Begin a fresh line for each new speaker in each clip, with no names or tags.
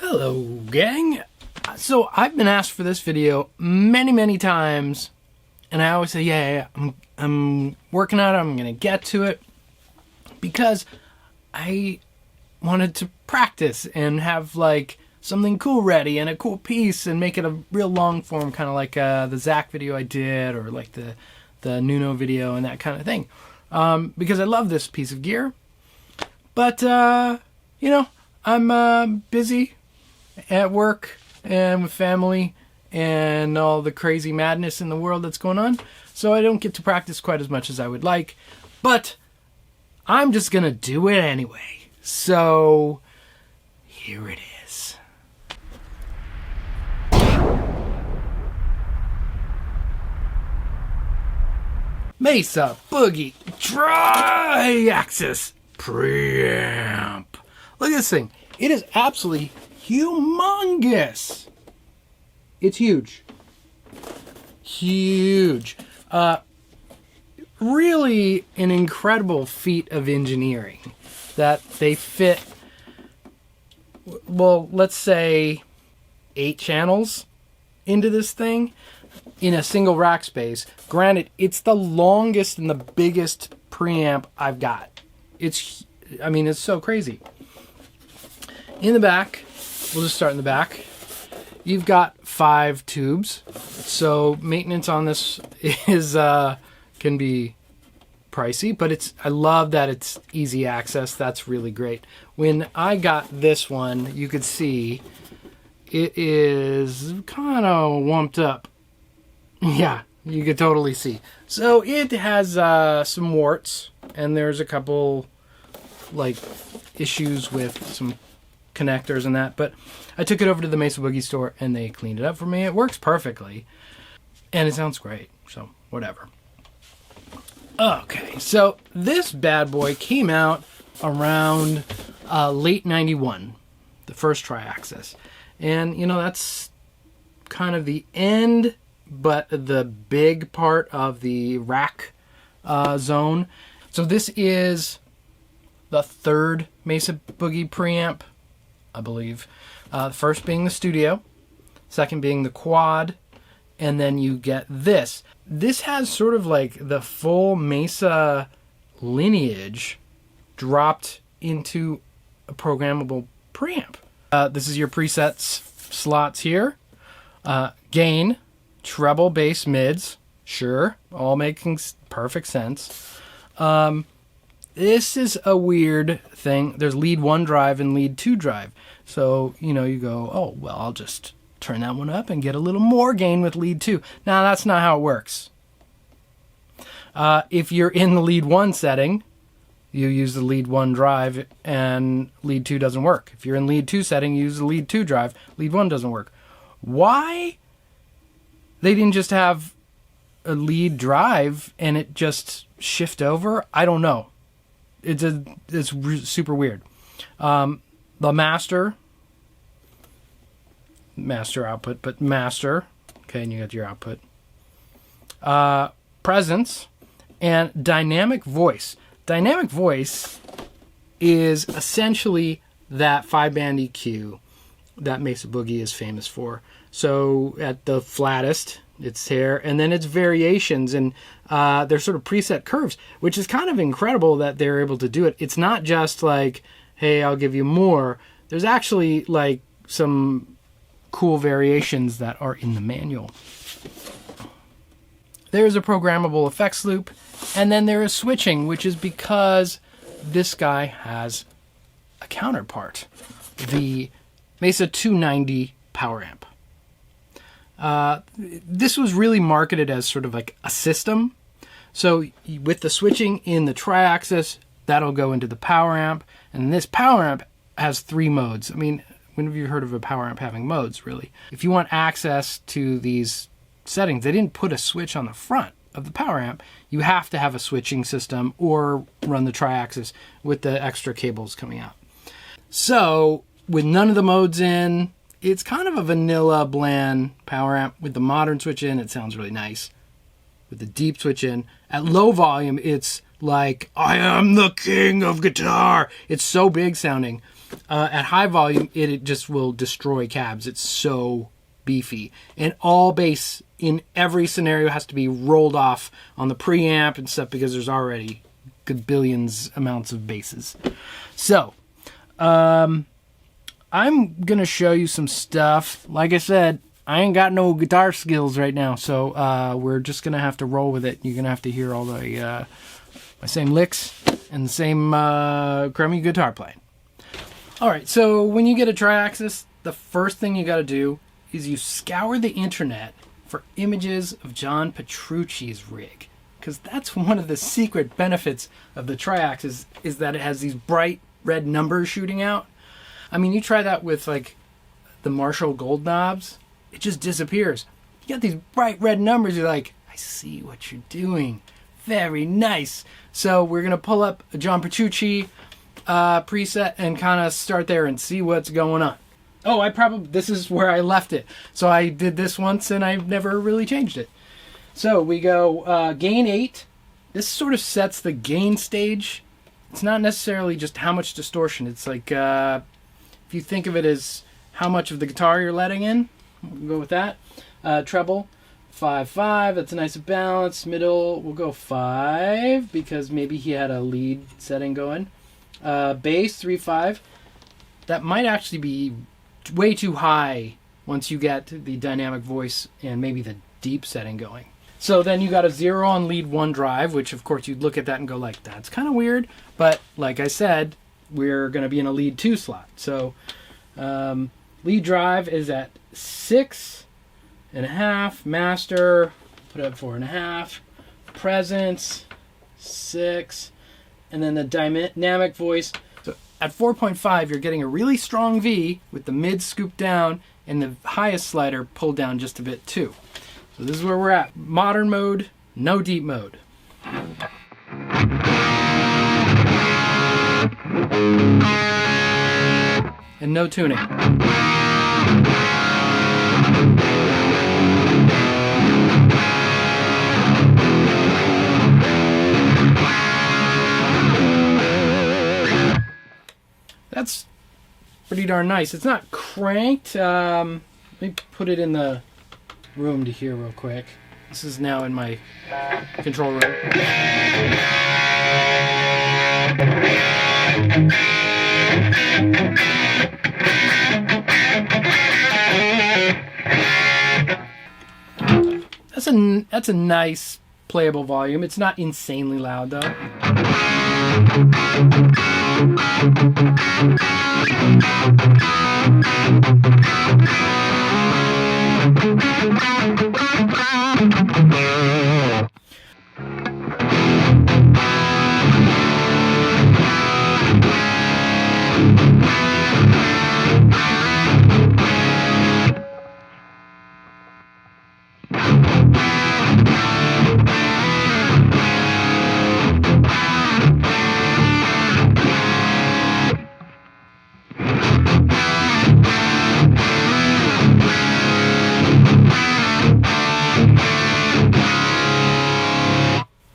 Hello, gang. So I've been asked for this video many times, and I always say, yeah, I'm working on it. I'm gonna get to it because I wanted to practice and have like something cool ready and a cool piece and make it a real long form, kind of like the Zach video I did, or like the Nuno video and that kind of thing, because I love this piece of gear. But you know, I'm busy at work and with family and all the crazy madness in the world that's going on, so I don't get to practice quite as much as I would like, but I'm just gonna do it anyway. So here it is. Mesa Boogie Triaxis preamp. Look at this thing. It is absolutely humongous. It's huge. Huge. Really an incredible feat of engineering that they fit, well, let's say 8 channels into this thing in a single rack space. Granted, it's the longest and the biggest preamp I've got. I mean, it's so crazy. In the back, we'll just start in the back. You've got 5 tubes, so maintenance on this is can be pricey, but I love that it's easy access. That's really great. When I got this one, you could see it is kind of wumped up. Yeah, you could totally see. So it has some warts, and there's a couple like issues with some connectors and that, but I took it over to the Mesa Boogie store and they cleaned it up for me. It works perfectly and it sounds great, so whatever. Okay, so this bad boy came out around late 91, the first Triaxis, and you know, that's kind of the end, but the big part of the rack zone. So this is the third Mesa Boogie preamp, I believe. The first being the studio, second being the quad, and then you get this. This has sort of like the full Mesa lineage dropped into a programmable preamp. This is your presets slots here. Gain, treble, bass, mids, sure, all making perfect sense. This is a weird thing. There's lead 1 drive and lead 2 drive. So, you know, you go, oh, well, I'll just turn that one up and get a little more gain with lead 2. Now, that's not how it works. If you're in the lead 1 setting, you use the lead 1 drive and lead 2 doesn't work. If you're in lead 2 setting, you use the lead 2 drive, lead 1 doesn't work. Why they didn't just have a lead drive and it just shift over. I don't know. It's super weird. The master output, but master. Okay, and you got your output. Presence and dynamic voice. Dynamic voice is essentially that 5-band EQ that Mesa Boogie is famous for. So at the flattest, it's here, and then it's variations, and they're sort of preset curves, which is kind of incredible that they're able to do it. It's not just like, hey, I'll give you more. There's actually like some cool variations that are in the manual. There's a programmable effects loop, and then there is switching, which is because this guy has a counterpart, the Mesa 290 power amp. This was really marketed as sort of like a system. So with the switching in the Triaxis, that'll go into the power amp, and this power amp has 3 modes. I mean, when have you heard of a power amp having modes, really? If you want access to these settings, they didn't put a switch on the front of the power amp. You have to have a switching system or run the Triaxis with the extra cables coming out. So with none of the modes in, it's kind of a vanilla bland power amp. With the modern switch in, it sounds really nice. With the deep switch in, at low volume, it's like, I am the king of guitar. It's so big sounding. At high volume, it just will destroy cabs. It's so beefy. And all bass in every scenario has to be rolled off on the preamp and stuff because there's already billions amounts of basses. So, I'm going to show you some stuff. Like I said, I ain't got no guitar skills right now, so we're just going to have to roll with it. You're going to have to hear all the my same licks and the same crummy guitar playing. All right, so when you get a Triaxis, the first thing you got to do is you scour the internet for images of John Petrucci's rig, because that's one of the secret benefits of the Triaxis is that it has these bright red numbers shooting out. I mean, you try that with like the Marshall gold knobs, it just disappears. You got these bright red numbers, you're like, I see what you're doing. Very nice. So we're going to pull up a John Petrucci preset and kind of start there and see what's going on. Oh, this is where I left it. So I did this once and I've never really changed it. So we go gain 8. This sort of sets the gain stage. It's not necessarily just how much distortion. It's like, if you think of it as how much of the guitar you're letting in, we'll go with that. Treble, 5/5. That's a nice balance. Middle, we'll go 5 because maybe he had a lead setting going. Bass, 3/5. That might actually be way too high once you get the dynamic voice and maybe the deep setting going. So then you got a 0 on lead 1 drive, which of course you'd look at that and go like, that's kind of weird. But like I said, we're going to be in a lead 2 slot. So lead drive is at 6.5. Master, put it at 4.5. Presence, 6. And then the dynamic voice. So at 4.5, you're getting a really strong V with the mid scooped down and the highest slider pulled down just a bit too. So this is where we're at. Modern mode, no deep mode. And no tuning. That's pretty darn nice. It's not cranked. Let me put it in the room to hear real quick. This is now in my control room. That's a nice playable volume. It's not insanely loud though.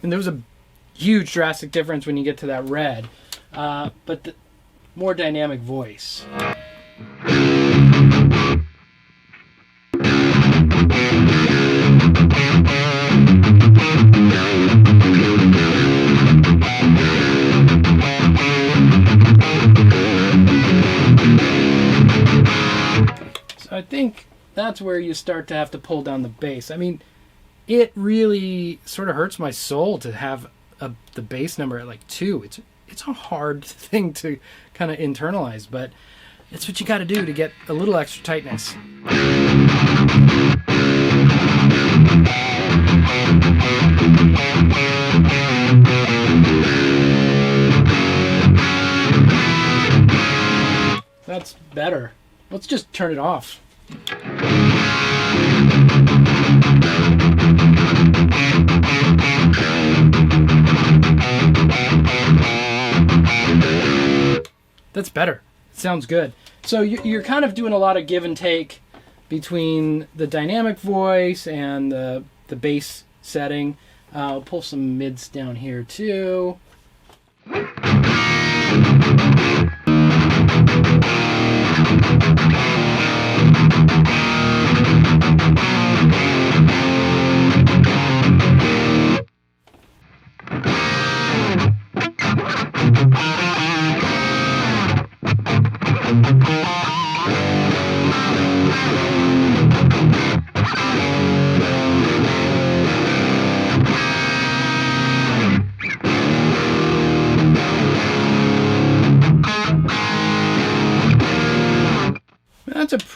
And there was a huge drastic difference when you get to that red. But the more dynamic voice. So I think that's where you start to have to pull down the bass. I mean, it really sort of hurts my soul to have the bass number at like 2. It's a hard thing to kind of internalize, but it's what you got to do to get a little extra tightness. That's better. Let's just turn it off. That's better. It sounds good. So you're kind of doing a lot of give and take between the dynamic voice and the bass setting. I'll pull some mids down here too.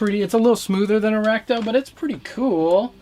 It's a little smoother than a Recto, but it's pretty cool.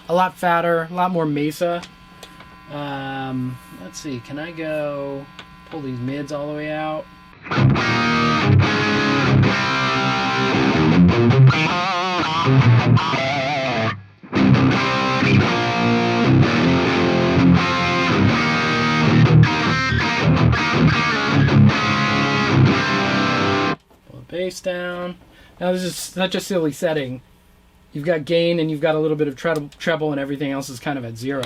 A lot fatter, a lot more Mesa. Let's see, can I go pull these mids all the way out? Pull the bass down. Now this is such a silly setting. You've got gain and you've got a little bit of treble and everything else is kind of at 0.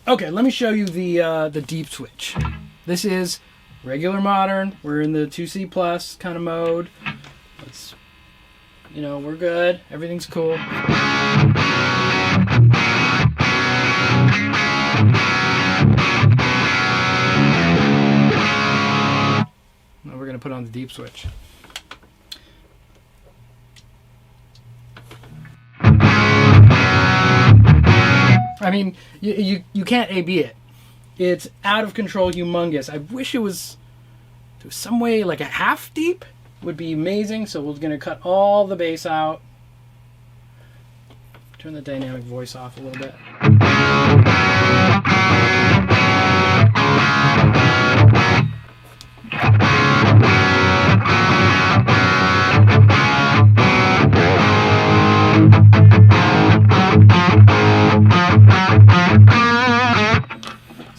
Okay, let me show you the deep switch. This is regular modern. We're in the 2C plus kind of mode. Let's, we're good. Everything's cool. Now we're going to put on the deep switch. I mean, you can't A-B it. It's out of control, humongous. I wish it was some way like a half deep would be amazing. So we're going to cut all the bass out. Turn the dynamic voice off a little bit.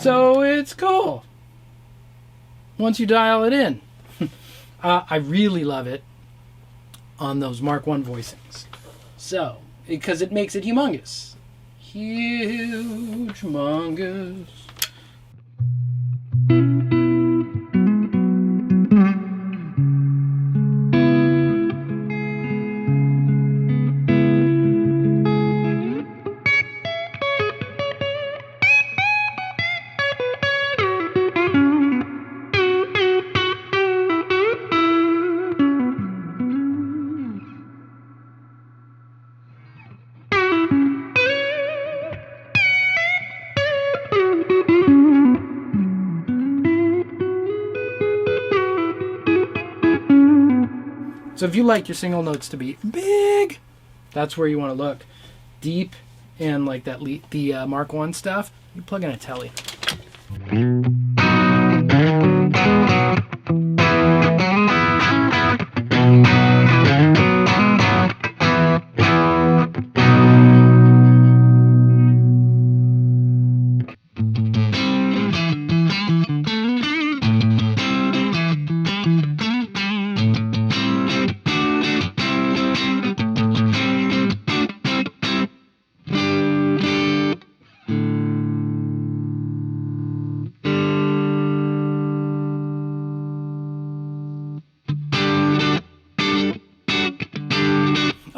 So it's cool once you dial it in. I really love it on those Mark I voicings. So, because it makes it humongous. Huge, humongous. So if you like your single notes to be big, that's where you want to look. Deep and like that the Mark 1 stuff, you plug in a telly.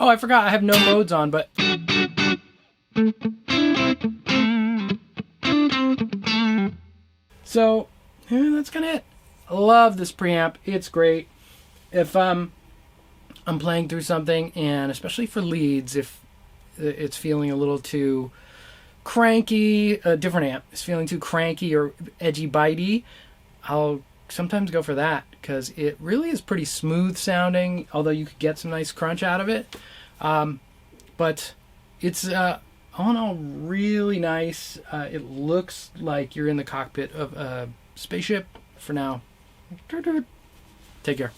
Oh, I forgot I have no modes on, but so that's kind of it. I love this preamp. It's great. If I'm playing through something, and especially for leads, if it's feeling a little too cranky, a different amp is feeling too cranky or edgy bitey, I'll sometimes go for that because it really is pretty smooth sounding, although you could get some nice crunch out of it. But it's all in all really nice. It looks like you're in the cockpit of a spaceship for now. Take care.